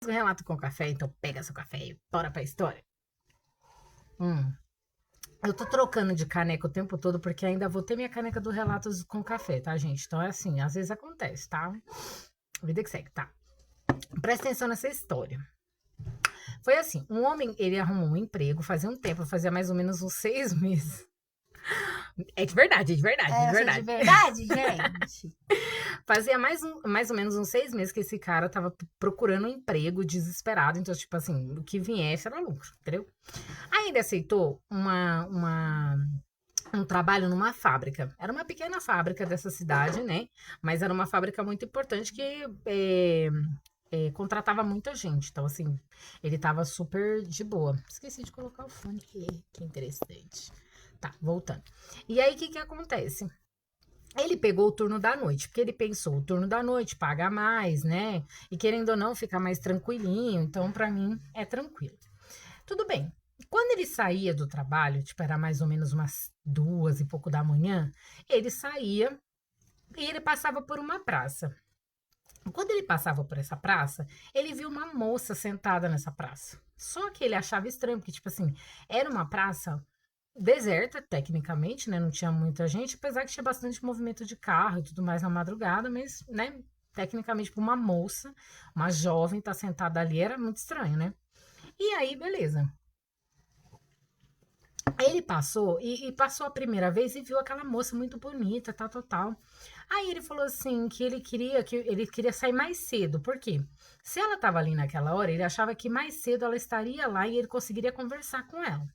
Um relato com café, então pega seu café e bora pra história. Hum. Eu tô trocando de caneca o tempo todo porque ainda vou ter minha caneca do Relatos com café, tá, gente? Então é assim, às vezes acontece, tá? Vida que segue, tá? Presta atenção nessa história. Foi assim, um homem, ele arrumou um emprego fazia um tempo, fazia mais ou menos uns 6 meses. É de verdade, é de verdade, é de Essa é de verdade. verdade, gente? Fazia mais ou menos uns 6 meses que esse cara tava procurando um emprego desesperado. Então, tipo assim, o que viesse era lucro, entendeu? Aí ele aceitou um trabalho numa fábrica. Era uma pequena fábrica dessa cidade, né? Mas era uma fábrica muito importante que contratava muita gente. Então, assim, ele tava super de boa. Esqueci de colocar o fone, que interessante. Tá, voltando. E aí, o que que acontece? Ele pegou o turno da noite, porque ele pensou, o turno da noite paga mais, né? E querendo ou não, fica mais tranquilinho. Então, pra mim, é tranquilo. Tudo bem. Quando ele saía do trabalho, tipo, era mais ou menos umas 2 e pouco da manhã, ele saía e ele passava por uma praça. Quando ele passava por essa praça, ele viu uma moça sentada nessa praça. Só que ele achava estranho, porque, tipo assim, era uma praça deserta, tecnicamente, né? Não tinha muita gente, apesar que tinha bastante movimento de carro e tudo mais na madrugada, mas, né? Tecnicamente, para uma moça, uma jovem, estar sentada ali era muito estranho, né? E aí, beleza. Ele passou e passou a primeira vez e viu aquela moça muito bonita, tal, tal, tal. Aí ele falou assim que ele queria sair mais cedo. Por quê? Se ela estava ali naquela hora, ele achava que mais cedo ela estaria lá e ele conseguiria conversar com ela.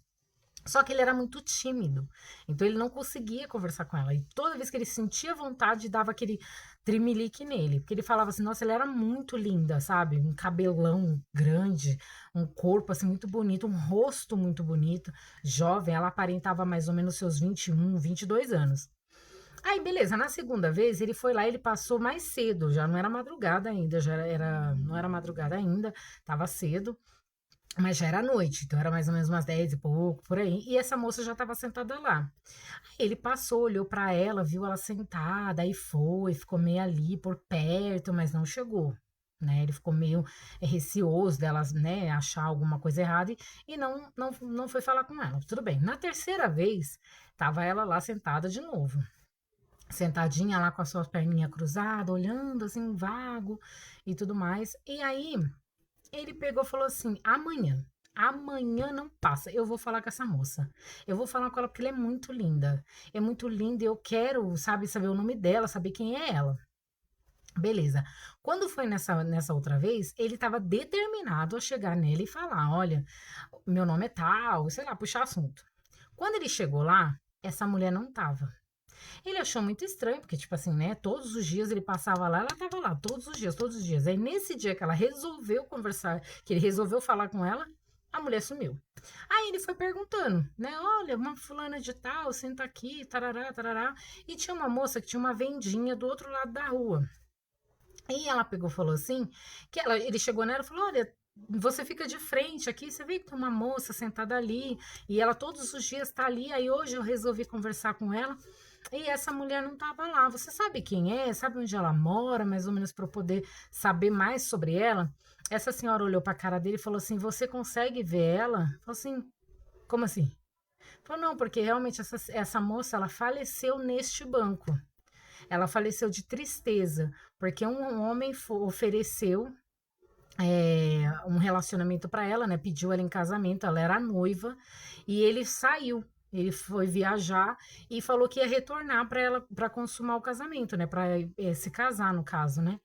Só que ele era muito tímido, então ele não conseguia conversar com ela. E toda vez que ele sentia vontade, dava aquele trimelique nele. Porque ele falava assim, nossa, ela era muito linda, sabe? Um cabelão grande, um corpo assim muito bonito, um rosto muito bonito, jovem. Ela aparentava mais ou menos seus 21, 22 anos. Aí, beleza, na segunda vez ele foi lá, ele passou mais cedo, já não era madrugada ainda, não era madrugada ainda, tava cedo. Mas já era noite, então era mais ou menos umas 10 e pouco, por aí. E essa moça já estava sentada lá. Aí ele passou, olhou para ela, viu ela sentada, aí foi, ficou meio ali por perto, mas não chegou. Né? Ele ficou meio receoso delas, né, achar alguma coisa errada e não foi falar com ela. Tudo bem. Na terceira vez, tava ela lá sentada de novo. Sentadinha lá com as suas perninhas cruzadas, olhando assim, vago e tudo mais. E aí ele pegou e falou assim: amanhã não passa. Eu vou falar com essa moça. Eu vou falar com ela porque ela é muito linda. É muito linda e eu quero, sabe, saber o nome dela, saber quem é ela. Beleza. Quando foi nessa outra vez, ele estava determinado a chegar nele e falar: olha, meu nome é tal, sei lá, puxar assunto. Quando ele chegou lá, essa mulher não tava. Ele achou muito estranho, porque, tipo assim, né? Todos os dias ele passava lá, ela tava lá, todos os dias, todos os dias. Aí, nesse dia que ela resolveu conversar, que ele resolveu falar com ela, a mulher sumiu. Aí ele foi perguntando, né? Olha, uma fulana de tal, senta aqui, tarará, tarará. E tinha uma moça que tinha uma vendinha do outro lado da rua. E ela pegou e falou assim, ele chegou nela e falou, olha, você fica de frente aqui, você vê que tem uma moça sentada ali, e ela todos os dias está ali, aí hoje eu resolvi conversar com ela, e essa mulher não estava lá. Você sabe quem é? Sabe onde ela mora, mais ou menos para eu poder saber mais sobre ela? Essa senhora olhou para a cara dele e falou assim: Você consegue ver ela? Falou assim: Como assim? Falou: Não, porque realmente essa moça ela faleceu neste banco. Ela faleceu de tristeza, porque um homem ofereceu um relacionamento para ela, né? Pediu ela em casamento, ela era noiva e ele saiu. Ele foi viajar e falou que ia retornar para ela para consumar o casamento, né? Para se casar no caso, né?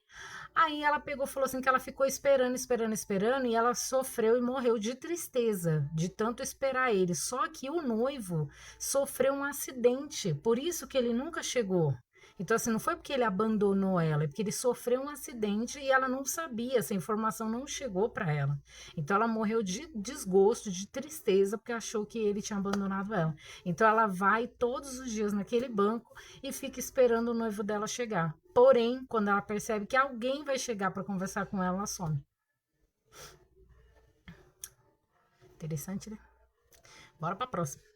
Aí ela pegou, e falou assim que ela ficou esperando, esperando, esperando e ela sofreu e morreu de tristeza, de tanto esperar ele. Só que o noivo sofreu um acidente, por isso que ele nunca chegou. Então, assim, não foi porque ele abandonou ela, é porque ele sofreu um acidente e ela não sabia, essa informação não chegou para ela. Então, ela morreu de desgosto, de tristeza, porque achou que ele tinha abandonado ela. Então, ela vai todos os dias naquele banco e fica esperando o noivo dela chegar. Porém, quando ela percebe que alguém vai chegar para conversar com ela, ela some. Interessante, né? Bora pra próxima.